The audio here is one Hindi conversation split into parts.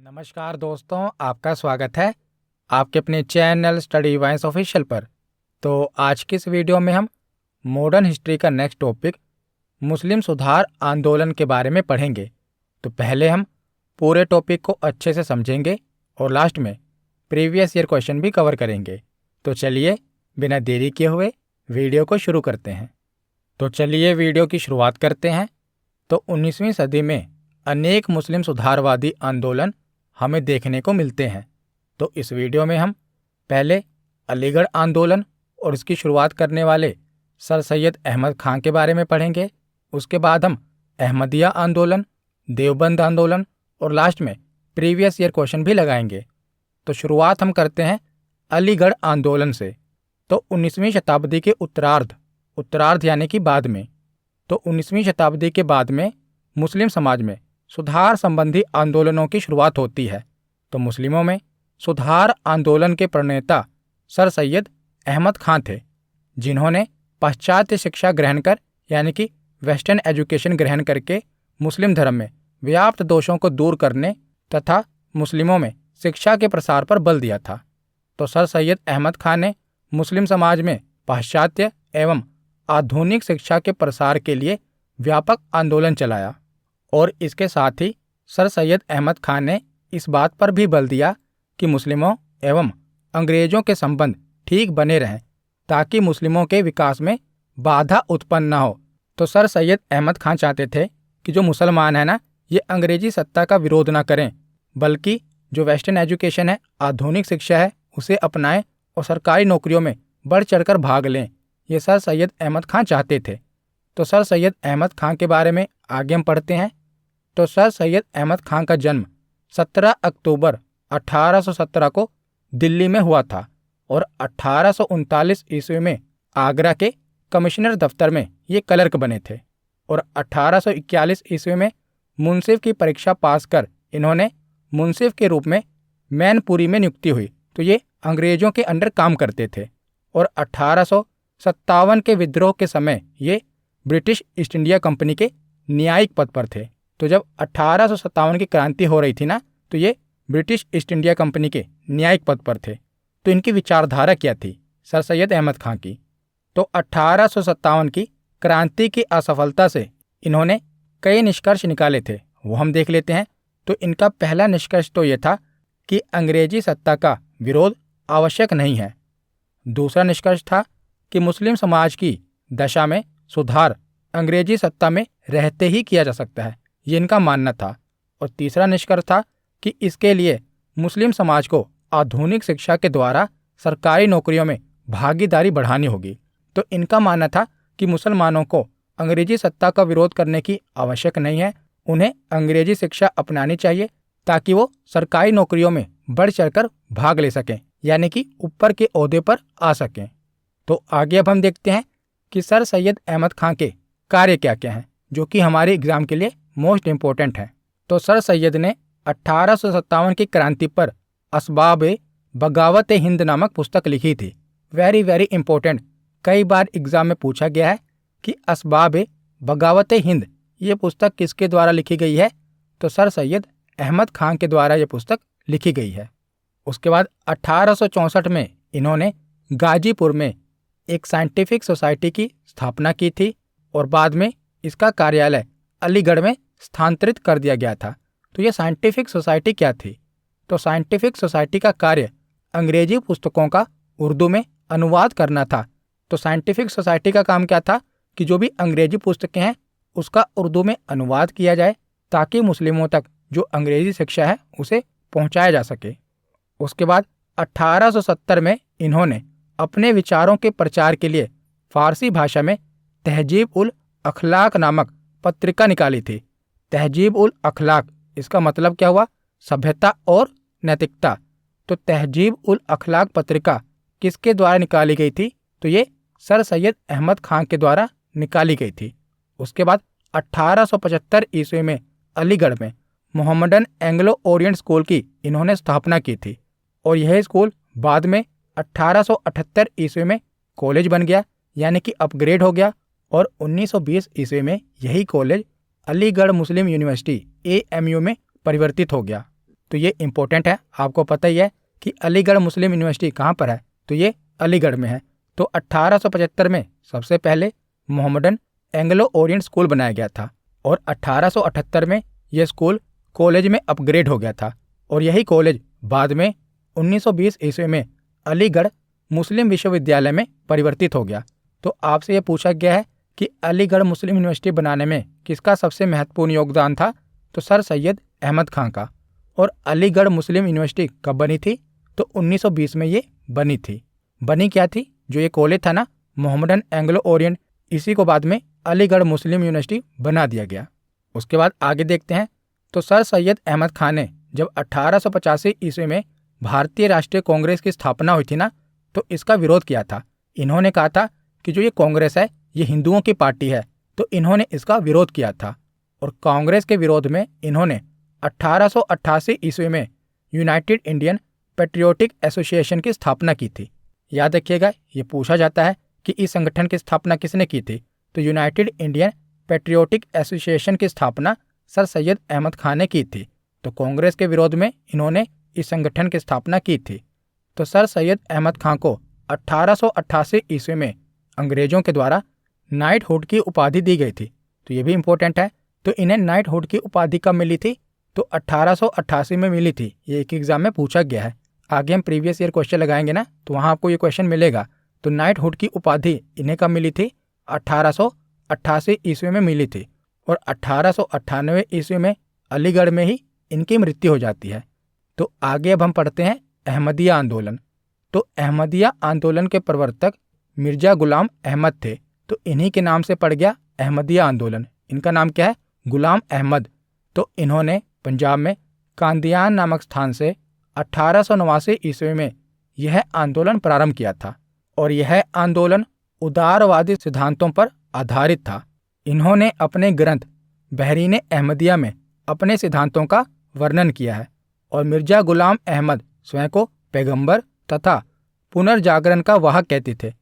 नमस्कार दोस्तों, आपका स्वागत है आपके अपने चैनल स्टडी वाइंस ऑफिशियल पर। तो आज की इस वीडियो में हम मॉडर्न हिस्ट्री का नेक्स्ट टॉपिक मुस्लिम सुधार आंदोलन के बारे में पढ़ेंगे। तो पहले हम पूरे टॉपिक को अच्छे से समझेंगे और लास्ट में प्रीवियस ईयर क्वेश्चन भी कवर करेंगे। तो चलिए बिना देरी किए हुए वीडियो को शुरू करते हैं। तो चलिए वीडियो की शुरुआत करते हैं। तो 19वीं सदी में अनेक मुस्लिम सुधारवादी आंदोलन हमें देखने को मिलते हैं। तो इस वीडियो में हम पहले अलीगढ़ आंदोलन और इसकी शुरुआत करने वाले सर सैयद अहमद खां के बारे में पढ़ेंगे। उसके बाद हम अहमदिया आंदोलन, देवबंद आंदोलन और लास्ट में प्रीवियस ईयर क्वेश्चन भी लगाएंगे। तो शुरुआत हम करते हैं अलीगढ़ आंदोलन से। तो 19वीं शताब्दी के उत्तरार्ध यानी कि बाद में, तो 19वीं शताब्दी के बाद में मुस्लिम समाज में सुधार संबंधी आंदोलनों की शुरुआत होती है। तो मुस्लिमों में सुधार आंदोलन के प्रणेता सर सैयद अहमद खां थे, जिन्होंने पाश्चात्य शिक्षा ग्रहण कर यानी कि वेस्टर्न एजुकेशन ग्रहण करके मुस्लिम धर्म में व्याप्त दोषों को दूर करने तथा मुस्लिमों में शिक्षा के प्रसार पर बल दिया था। तो सर सैयद अहमद खां ने मुस्लिम समाज में पाश्चात्य एवं आधुनिक शिक्षा के प्रसार के लिए व्यापक आंदोलन चलाया और इसके साथ ही सर सैयद अहमद खां ने इस बात पर भी बल दिया कि मुस्लिमों एवं अंग्रेजों के संबंध ठीक बने रहें ताकि मुस्लिमों के विकास में बाधा उत्पन्न न हो। तो सर सैयद अहमद खां चाहते थे कि जो मुसलमान है ना, ये अंग्रेजी सत्ता का विरोध न करें, बल्कि जो वेस्टर्न एजुकेशन है, आधुनिक शिक्षा है, उसे अपनाएं और सरकारी नौकरियों में बढ़ चढ़कर भाग लें। ये सर सैयद अहमद खां चाहते थे। तो सर सैयद अहमद खां के बारे में आगे हम पढ़ते हैं। तो सर सैयद अहमद खां का जन्म 17 अक्टूबर 1817 को दिल्ली में हुआ था और 1839 ईस्वी में आगरा के कमिश्नर दफ्तर में ये क्लर्क बने थे और 1841 ईस्वी में मुंसिफ की परीक्षा पास कर इन्होंने मुंसिफ के रूप में मैनपुरी में नियुक्ति हुई। तो ये अंग्रेजों के अंडर काम करते थे और 1857 के विद्रोह के समय ये ब्रिटिश ईस्ट इंडिया कंपनी के न्यायिक पद पर थे। तो जब 1857 की क्रांति हो रही थी ना, तो ये ब्रिटिश ईस्ट इंडिया कंपनी के न्यायिक पद पर थे। तो इनकी विचारधारा क्या थी सर सैयद अहमद खां की? तो 1857 की क्रांति की असफलता से इन्होंने कई निष्कर्ष निकाले थे, वो हम देख लेते हैं। तो इनका पहला निष्कर्ष तो ये था कि अंग्रेजी सत्ता का विरोध आवश्यक नहीं है। दूसरा निष्कर्ष था कि मुस्लिम समाज की दशा में सुधार अंग्रेजी सत्ता में रहते ही किया जा सकता है, ये इनका मानना था। और तीसरा निष्कर्ष था कि इसके लिए मुस्लिम समाज को आधुनिक शिक्षा के द्वारा सरकारी नौकरियों में भागीदारी बढ़ानी होगी। तो इनका मानना था कि मुसलमानों को अंग्रेजी सत्ता का विरोध करने की आवश्यक नहीं है, उन्हें अंग्रेजी शिक्षा अपनानी चाहिए ताकि वो सरकारी नौकरियों में बढ़ चढ़कर भाग ले सकें, यानी कि ऊपर के ओहदे पर आ सकें। तो आगे अब हम देखते हैं कि सर सैयद अहमद खां के कार्य क्या क्या हैं, जो कि हमारे एग्जाम के लिए मोस्ट इम्पोर्टेंट हैं। तो सर सैयद ने 1857 की क्रांति पर असबाब बगावत हिंद नामक पुस्तक लिखी थी। वेरी वेरी इंपॉर्टेंट, कई बार एग्जाम में पूछा गया है कि असबाब बगावत हिंद ये पुस्तक किसके द्वारा लिखी गई है? तो सर सैयद अहमद खां के द्वारा ये पुस्तक लिखी गई है। उसके बाद 1864 में इन्होंने गाजीपुर में एक साइंटिफिक सोसाइटी की स्थापना की थी और बाद में इसका कार्यालय अलीगढ़ में स्थानांतरित कर दिया गया था। तो ये साइंटिफिक सोसाइटी क्या थी? तो साइंटिफिक सोसाइटी का कार्य अंग्रेजी पुस्तकों का उर्दू में अनुवाद करना था। तो साइंटिफिक सोसाइटी का काम क्या था कि जो भी अंग्रेजी पुस्तकें हैं उसका उर्दू में अनुवाद किया जाए ताकि मुस्लिमों तक जो अंग्रेजी शिक्षा है उसे पहुंचाया जा सके। उसके बाद 1870 में इन्होंने अपने विचारों के प्रचार के लिए फारसी भाषा में तहजीब उल अखलाक नामक पत्रिका निकाली थी। तहजीब उल अखलाक इसका मतलब क्या हुआ? सभ्यता और नैतिकता। तो तहजीब उल अखलाक पत्रिका किसके द्वारा निकाली गई थी? तो ये सर सैयद अहमद खां के द्वारा निकाली गई थी। उसके बाद 1875 ईस्वी में अलीगढ़ में मोहम्मडन एंग्लो ओरिएंट स्कूल की इन्होंने स्थापना की थी और यह स्कूल बाद में 1878 ईस्वी में कॉलेज बन गया, यानी कि अपग्रेड हो गया और 1920 ईस्वी में यही कॉलेज अलीगढ़ मुस्लिम यूनिवर्सिटी AMU में परिवर्तित हो गया। तो ये इम्पोर्टेंट है, आपको पता ही है कि अलीगढ़ मुस्लिम यूनिवर्सिटी कहाँ पर है, तो ये अलीगढ़ में है। तो 1875 में सबसे पहले मोहम्मदन एंग्लो ओरिएंट स्कूल बनाया गया था और 1878 में यह स्कूल कॉलेज में अपग्रेड हो गया था और यही कॉलेज बाद में 1920 ईस्वी में अलीगढ़ मुस्लिम विश्वविद्यालय में परिवर्तित हो गया। तो आपसे यह पूछा गया है कि अलीगढ़ मुस्लिम यूनिवर्सिटी बनाने में किसका सबसे महत्वपूर्ण योगदान था, तो सर सैयद अहमद खां का। और अलीगढ़ मुस्लिम यूनिवर्सिटी कब बनी थी, तो 1920 में ये बनी थी। बनी क्या थी, जो ये कॉलेज था ना मोहम्मदन एंग्लो ओरिएंट, इसी को बाद में अलीगढ़ मुस्लिम यूनिवर्सिटी बना दिया गया। उसके बाद आगे देखते हैं। तो सर सैयद अहमद खां ने जब 1885 ईस्वी में भारतीय राष्ट्रीय कांग्रेस की स्थापना हुई थी ना, तो इसका विरोध किया था। इन्होंने कहा था कि जो ये कांग्रेस है ये हिंदुओं की पार्टी है, तो इन्होंने इसका विरोध किया था। और कांग्रेस के विरोध में इन्होंने 1888 ईस्वी में यूनाइटेड इंडियन पेट्रियोटिक एसोसिएशन की स्थापना की थी। याद रखिएगा, ये पूछा जाता है कि इस संगठन की स्थापना किसने की थी, तो यूनाइटेड इंडियन पेट्रियोटिक एसोसिएशन की स्थापना सर सैयद अहमद खां ने की थी। तो कांग्रेस के विरोध में इन्होंने इस संगठन की स्थापना की थी। तो सर सैयद अहमद खां को 1888 ईस्वी में अंग्रेजों के द्वारा नाइटहुड की उपाधि दी गई थी। तो ये भी इम्पोर्टेंट है। तो इन्हें नाइटहुड की उपाधि कब मिली थी, तो 1888 में मिली थी। ये एक एग्जाम में पूछा गया है। आगे हम प्रीवियस ईयर क्वेश्चन लगाएंगे ना, तो वहाँ आपको ये क्वेश्चन मिलेगा। तो नाइटहुड की उपाधि इन्हें कब मिली थी, 1888 ईस्वी में मिली थी। और 1898 ईस्वी में अलीगढ़ में ही इनकी मृत्यु हो जाती है। तो आगे अब हम पढ़ते हैं अहमदिया आंदोलन। तो अहमदिया आंदोलन के प्रवर्तक मिर्जा गुलाम अहमद थे। तो इन्हीं के नाम से पड़ गया अहमदिया आंदोलन। इनका नाम क्या है, गुलाम अहमद। तो इन्होंने पंजाब में कादियान नामक स्थान से 1889 ईस्वी में यह आंदोलन प्रारंभ किया था और यह आंदोलन उदारवादी सिद्धांतों पर आधारित था। इन्होंने अपने ग्रंथ बहरीन अहमदिया में अपने सिद्धांतों का वर्णन किया है और मिर्जा गुलाम अहमद स्वयं को पैगंबर तथा पुनर्जागरण का वाहक कहते थे।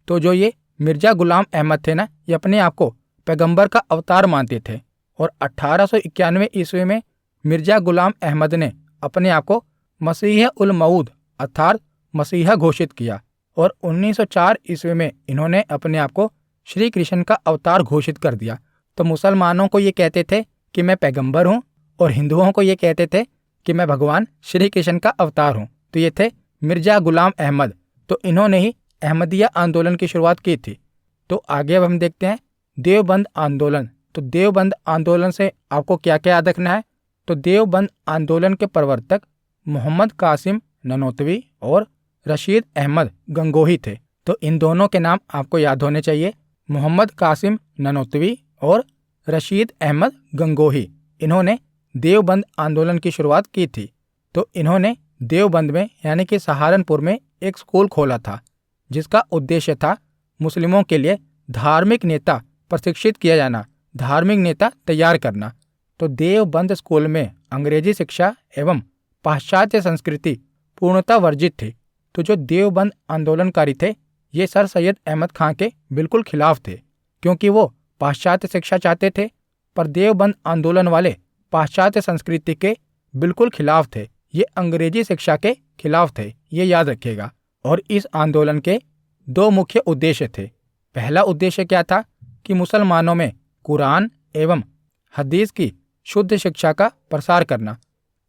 तो जो ये मिर्जा गुलाम अहमद थे ना, ये अपने आप को पैगंबर का अवतार मानते थे। और 1891 ईस्वी में मिर्जा गुलाम अहमद ने अपने आप को मसीह उल मऊद अर्थात मसीहा घोषित किया और 1904 ईस्वी में इन्होंने अपने आप को श्री कृष्ण का अवतार घोषित कर दिया। तो मुसलमानों को ये कहते थे कि मैं पैगंबर हूँ और हिंदुओं को ये कहते थे कि मैं भगवान श्री कृष्ण का अवतार हूँ। तो ये थे मिर्जा गुलाम अहमद। तो इन्होंने ही अहमदिया आंदोलन की शुरुआत की थी। तो आगे अब हम देखते हैं देवबंद आंदोलन। तो देवबंद आंदोलन से आपको क्या क्या याद रखना है, तो देवबंद आंदोलन के प्रवर्तक मोहम्मद कासिम ननोतवी और रशीद अहमद गंगोही थे। तो इन दोनों के नाम आपको याद होने चाहिए, मोहम्मद कासिम ननोतवी और रशीद अहमद गंगोही। इन्होंने देवबंद आंदोलन की शुरुआत की थी। तो इन्होंने देवबंद में यानी कि सहारनपुर में एक स्कूल खोला था जिसका उद्देश्य था मुस्लिमों के लिए धार्मिक नेता प्रशिक्षित किया जाना, धार्मिक नेता तैयार करना। तो देवबंद स्कूल में अंग्रेजी शिक्षा एवं पाश्चात्य संस्कृति पूर्णतः वर्जित थी। तो जो देवबंद आंदोलनकारी थे ये सर सैयद अहमद खां के बिल्कुल खिलाफ थे, क्योंकि वो पाश्चात्य शिक्षा चाहते थे, पर देवबंद आंदोलन वाले पाश्चात्य संस्कृति के बिल्कुल खिलाफ थे। ये अंग्रेजी शिक्षा के खिलाफ थे, ये याद रखिएगा। और इस आंदोलन के दो मुख्य उद्देश्य थे। पहला उद्देश्य क्या था कि मुसलमानों में कुरान एवं हदीस की शुद्ध शिक्षा का प्रसार करना।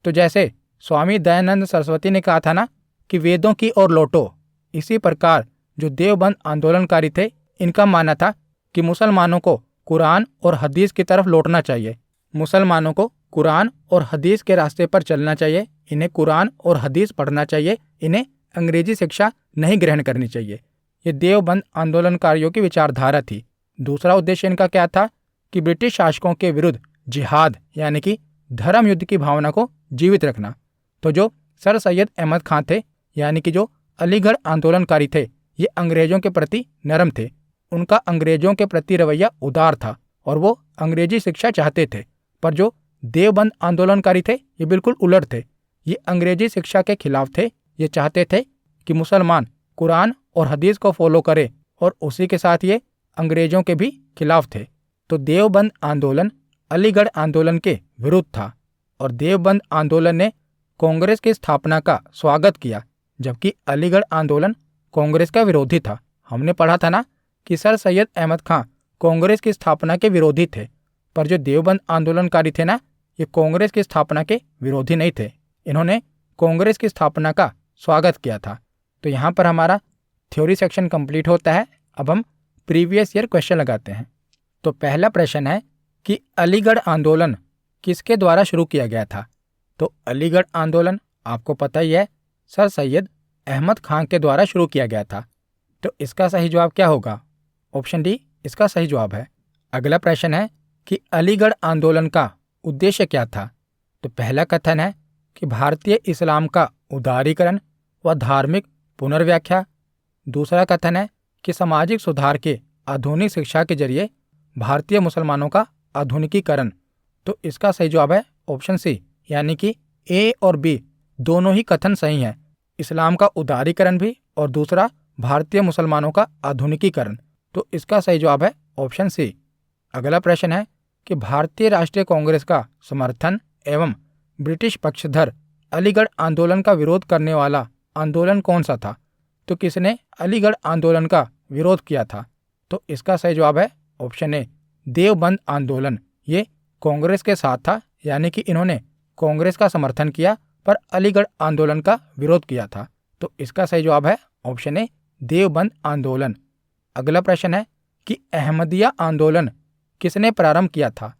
तो जैसे स्वामी दयानंद सरस्वती ने कहा था ना कि वेदों की ओर लौटो, इसी प्रकार जो देवबंद आंदोलनकारी थे इनका मानना था कि मुसलमानों को कुरान और हदीस की तरफ लौटना चाहिए। मुसलमानों को कुरान और हदीस के रास्ते पर चलना चाहिए, इन्हें कुरान और हदीस पढ़ना चाहिए, इन्हें अंग्रेजी शिक्षा नहीं ग्रहण करनी चाहिए। ये देवबंद आंदोलनकारियों की विचारधारा थी। दूसरा उद्देश्य इनका क्या था कि ब्रिटिश शासकों के विरुद्ध जिहाद यानी कि धर्म युद्ध की भावना को जीवित रखना। तो जो सर सैयद अहमद खां थे यानी कि जो अलीगढ़ आंदोलनकारी थे, ये अंग्रेजों के प्रति नरम थे। उनका अंग्रेजों के प्रति रवैया उदार था और वो अंग्रेजी शिक्षा चाहते थे। पर जो देवबंद आंदोलनकारी थे ये बिल्कुल उलट थे। ये अंग्रेजी शिक्षा के खिलाफ थे। ये चाहते थे कि मुसलमान कुरान और हदीस को फॉलो करे और उसी के साथ ये अंग्रेजों के भी खिलाफ थे। तो देवबंद आंदोलन अलीगढ़ आंदोलन के विरुद्ध था और देवबंद आंदोलन ने कांग्रेस की स्थापना का स्वागत किया, जबकि अलीगढ़ आंदोलन कांग्रेस का विरोधी था। हमने पढ़ा था ना कि सर सैयद अहमद खां कांग्रेस की स्थापना के विरोधी थे, पर जो देवबंद आंदोलनकारी थे ना, ये कांग्रेस की स्थापना के विरोधी नहीं थे। इन्होंने कांग्रेस की स्थापना का स्वागत किया था। तो यहाँ पर हमारा थ्योरी सेक्शन कंप्लीट होता है। अब हम प्रीवियस ईयर क्वेश्चन लगाते हैं। तो पहला प्रश्न है कि अलीगढ़ आंदोलन किसके द्वारा शुरू किया गया था। तो अलीगढ़ आंदोलन आपको पता ही है, सर सैयद अहमद खां के द्वारा शुरू किया गया था। तो इसका सही जवाब क्या होगा? ऑप्शन डी इसका सही जवाब है। अगला प्रश्न है कि अलीगढ़ आंदोलन का उद्देश्य क्या था। तो पहला कथन है कि भारतीय इस्लाम का उदारीकरण व धार्मिक पुनर्व्याख्या। दूसरा कथन है कि सामाजिक सुधार के आधुनिक शिक्षा के जरिए भारतीय मुसलमानों का आधुनिकीकरण। तो इसका सही जवाब है ऑप्शन सी, यानी कि ए और बी दोनों ही कथन सही हैं। इस्लाम का उदारीकरण भी और दूसरा भारतीय मुसलमानों का आधुनिकीकरण। तो इसका सही जवाब है ऑप्शन सी। अगला प्रश्न है कि भारतीय राष्ट्रीय कांग्रेस का समर्थन एवं ब्रिटिश पक्षधर अलीगढ़ आंदोलन का विरोध करने वाला आंदोलन कौन सा था। तो किसने अलीगढ़ आंदोलन का विरोध किया था। तो इसका सही जवाब है ऑप्शन ए, देवबंद आंदोलन। ये कांग्रेस के साथ था, यानी कि इन्होंने कांग्रेस का समर्थन किया पर अलीगढ़ आंदोलन का विरोध किया था। तो इसका सही जवाब है ऑप्शन ए, देवबंद आंदोलन। अगला प्रश्न है कि अहमदिया आंदोलन किसने प्रारंभ किया था।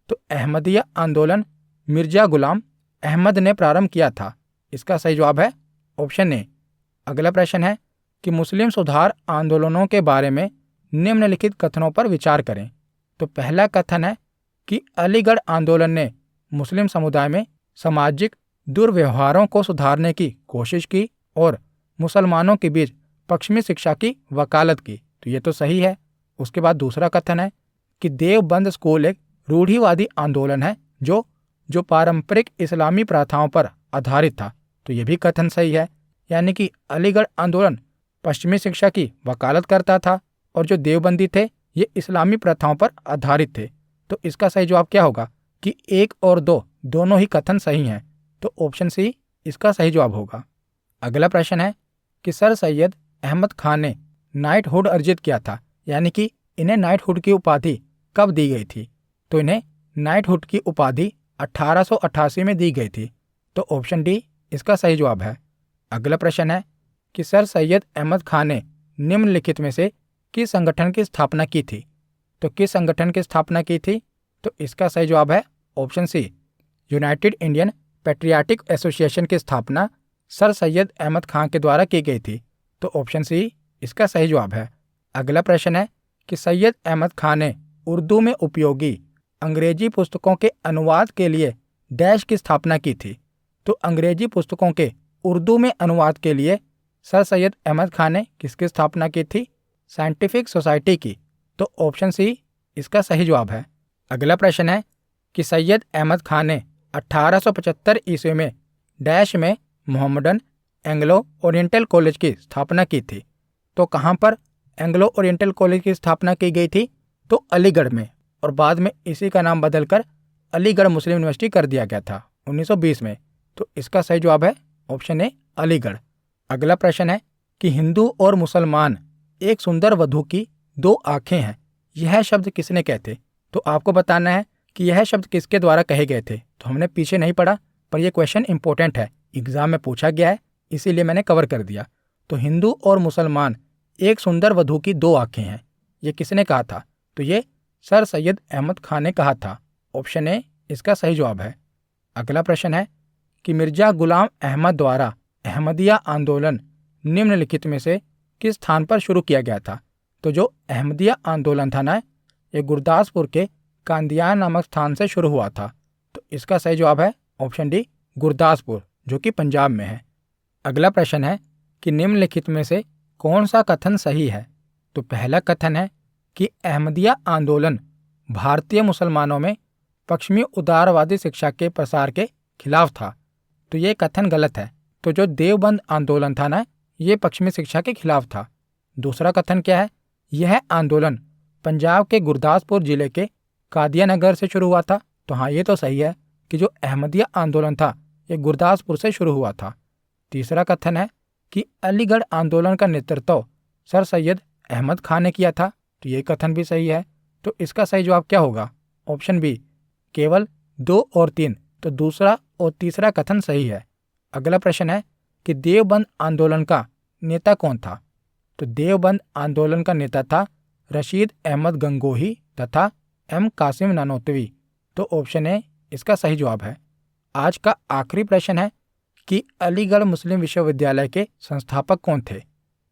तो अहमदिया आंदोलन मिर्जा गुलाम अहमद ने प्रारंभ किया था। इसका सही जवाब है ऑप्शन ए। अगला प्रश्न है कि मुस्लिम सुधार आंदोलनों के बारे में निम्नलिखित कथनों पर विचार करें। तो पहला कथन है कि अलीगढ़ आंदोलन ने मुस्लिम समुदाय में सामाजिक दुर्व्यवहारों को सुधारने की कोशिश की और मुसलमानों के बीच पश्चिमी शिक्षा की वकालत की। तो ये तो सही है। उसके बाद दूसरा कथन है कि देवबंद स्कूल एक रूढ़िवादी आंदोलन है जो पारंपरिक इस्लामी प्रथाओं पर आधारित था। तो ये भी कथन सही है, यानी कि अलीगढ़ आंदोलन पश्चिमी शिक्षा की वकालत करता था और जो देवबंदी थे ये इस्लामी प्रथाओं पर आधारित थे। तो इसका सही जवाब क्या होगा कि 1 और 2 दोनों ही कथन सही हैं। तो ऑप्शन सी इसका सही जवाब होगा। अगला प्रश्न है कि सर सैयद अहमद खान ने नाइटहुड अर्जित किया था, यानी कि इन्हें नाइटहुड की उपाधि कब दी गई थी। तो इन्हें नाइटहुड की उपाधि 1888 में दी गई थी। तो ऑप्शन डी इसका सही जवाब है। अगला प्रश्न है कि सर सैयद अहमद खान ने निम्नलिखित में से किस संगठन की स्थापना की थी। तो किस संगठन की स्थापना की थी। तो इसका सही जवाब है option C, United Indian Patriotic Association की स्थापना सर सैयद अहमद खान के द्वारा की गई थी। तो ऑप्शन सी इसका सही जवाब है। अगला प्रश्न है कि सैयद अहमद खान ने उर्दू में उपयोगी अंग्रेजी पुस्तकों के अनुवाद के लिए डैश की स्थापना की थी। तो अंग्रेजी पुस्तकों के उर्दू में अनुवाद के लिए सर सैयद अहमद खान ने किसकी स्थापना की थी। साइंटिफिक सोसाइटी की। तो ऑप्शन सी इसका सही जवाब है। अगला प्रश्न है कि सैयद अहमद खान ने 1875 ईस्वी में डैश में मोहम्मडन एंग्लो ओरिएंटल कॉलेज की स्थापना की थी। तो कहाँ पर एंग्लो ओरिएंटल कॉलेज की स्थापना की गई थी। तो अलीगढ़ में, और बाद में इसी का नाम बदलकर अलीगढ़ मुस्लिम यूनिवर्सिटी कर दिया गया था 1920 में। तो इसका सही जवाब है ऑप्शन ए, अलीगढ़। अगला प्रश्न है कि हिंदू और मुसलमान एक सुंदर वधू की 2 आंखें हैं, यह शब्द किसने कहे थे। तो आपको बताना है कि यह शब्द किसके द्वारा कहे गए थे। तो हमने पीछे नहीं पढ़ा, पर यह क्वेश्चन इंपॉर्टेंट है, एग्जाम में पूछा गया है, इसीलिए मैंने कवर कर दिया। तो हिंदू और मुसलमान एक सुंदर वधू की 2 आंखें हैं, ये किसने कहा था। तो ये सर सैयद अहमद खान ने कहा था। ऑप्शन ए इसका सही जवाब है। अगला प्रश्न है कि मिर्जा गुलाम अहमद द्वारा अहमदिया आंदोलन निम्नलिखित में से किस स्थान पर शुरू किया गया था। तो जो अहमदिया आंदोलन था ना, ये गुरदासपुर के कांदियान नामक स्थान से शुरू हुआ था। तो इसका सही जवाब है ऑप्शन डी, गुरदासपुर, जो कि पंजाब में है। अगला प्रश्न है कि निम्नलिखित में से कौन सा कथन सही है। तो पहला कथन है कि अहमदिया आंदोलन भारतीय मुसलमानों में पश्चिमी उदारवादी शिक्षा के प्रसार के खिलाफ था। तो ये कथन गलत है। तो जो देवबंद आंदोलन था ना, ये पश्चिमी शिक्षा के खिलाफ था। दूसरा कथन क्या है, यह आंदोलन पंजाब के गुरदासपुर जिले के कादियानगर से शुरू हुआ था। तो हाँ, ये तो सही है कि जो अहमदिया आंदोलन था ये गुरदासपुर से शुरू हुआ था। तीसरा कथन है कि अलीगढ़ आंदोलन का नेतृत्व सर सैयद अहमद खान ने किया था, तो ये कथन भी सही है। तो इसका सही जवाब क्या होगा? ऑप्शन बी, केवल 2 और 3। तो दूसरा और तीसरा कथन सही है। अगला प्रश्न है कि देवबंद आंदोलन का नेता कौन था? तो देवबंद आंदोलन का नेता था रशीद अहमद गंगोही तथा एम कासिम नानोतवी। तो ऑप्शन ए इसका सही जवाब है। आज का आखिरी प्रश्न है कि अलीगढ़ मुस्लिम विश्वविद्यालय के संस्थापक कौन थे?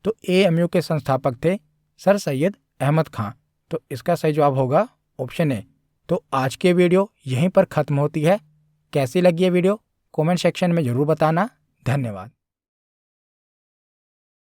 तो एएमयू के संस्थापक थे सर सैयद अहमद खां। तो इसका सही जवाब होगा ऑप्शन ए। तो आज की वीडियो यहीं पर खत्म होती है। कैसी लगी है वीडियो? कमेंट सेक्शन में जरूर बताना। धन्यवाद।